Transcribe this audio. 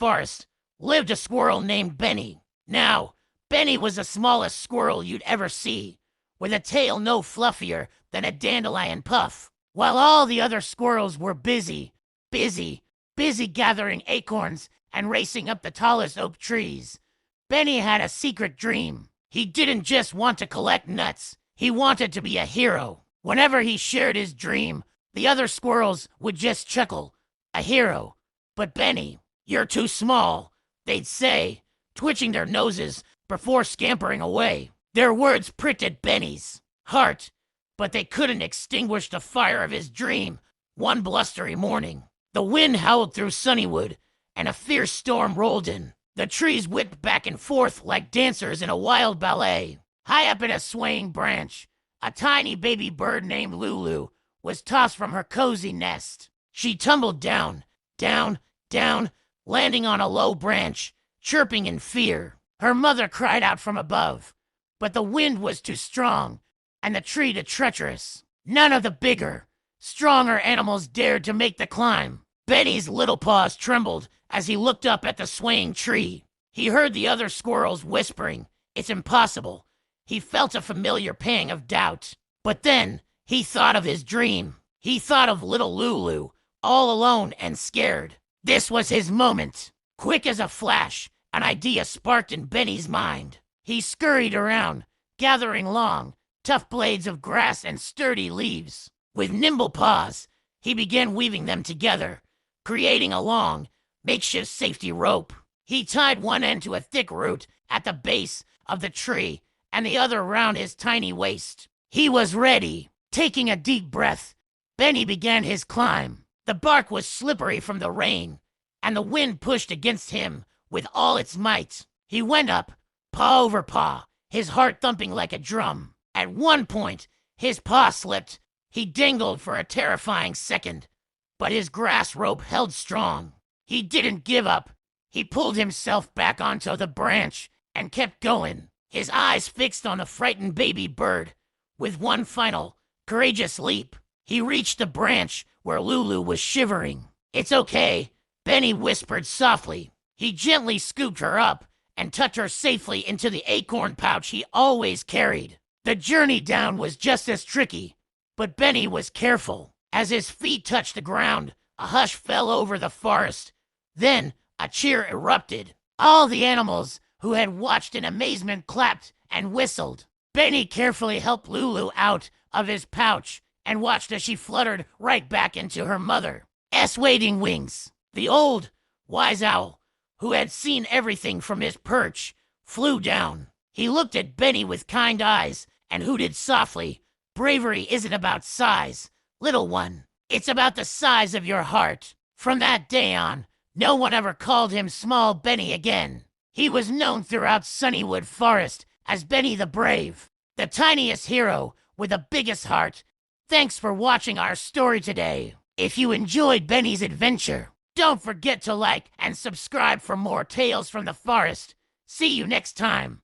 forest lived a squirrel named Benny. Now, Benny was the smallest squirrel you'd ever see, with a tail no fluffier than a dandelion puff. While all the other squirrels were busy gathering acorns and racing up the tallest oak trees, Benny had a secret dream. He didn't just want to collect nuts, he wanted to be a hero. Whenever he shared his dream, the other squirrels would just chuckle. A hero. But Benny, you're too small, they'd say, twitching their noses before scampering away. Their words pricked at Benny's heart, but they couldn't extinguish the fire of his dream. One blustery morning, the wind howled through Sunnywood, and a fierce storm rolled in. The trees whipped back and forth like dancers in a wild ballet. High up in a swaying branch, a tiny baby bird named Lulu was tossed from her cozy nest. She tumbled down, landing on a low branch, chirping in fear. Her mother cried out from above, but the wind was too strong, and the tree too treacherous. None of the bigger, stronger animals dared to make the climb. Benny's little paws trembled as he looked up at the swaying tree. He heard the other squirrels whispering, "It's impossible." He felt a familiar pang of doubt. But then he thought of his dream. He thought of little Lulu, all alone and scared. This was his moment. Quick as a flash, an idea sparked in Benny's mind. He scurried around, gathering long, tough blades of grass and sturdy leaves. With nimble paws, he began weaving them together, creating a long, makeshift safety rope. He tied one end to a thick root at the base of the tree and the other round his tiny waist. He was ready. Taking a deep breath, Benny began his climb. The bark was slippery from the rain, and the wind pushed against him with all its might. He went up, paw over paw, his heart thumping like a drum. At one point, his paw slipped. He dangled for a terrifying second, but his grass rope held strong. He didn't give up. He pulled himself back onto the branch and kept going, his eyes fixed on the frightened baby bird. With one final, courageous leap, he reached the branch where Lulu was shivering. "It's okay," Benny whispered softly. He gently scooped her up and tucked her safely into the acorn pouch he always carried. The journey down was just as tricky, but Benny was careful. As his feet touched the ground, a hush fell over the forest. Then a cheer erupted. All the animals who had watched in amazement clapped and whistled. Benny carefully helped Lulu out of his pouch and watched as she fluttered right back into her mother's waiting wings. The old, wise owl, who had seen everything from his perch, flew down. He looked at Benny with kind eyes and hooted softly. "Bravery isn't about size, little one. It's about the size of your heart." From that day on, no one ever called him Small Benny again. He was known throughout Sunnywood Forest as Benny the Brave, the tiniest hero with the biggest heart. Thanks for watching our story today. If you enjoyed Benny's adventure, don't forget to like and subscribe for more tales from the forest. See you next time.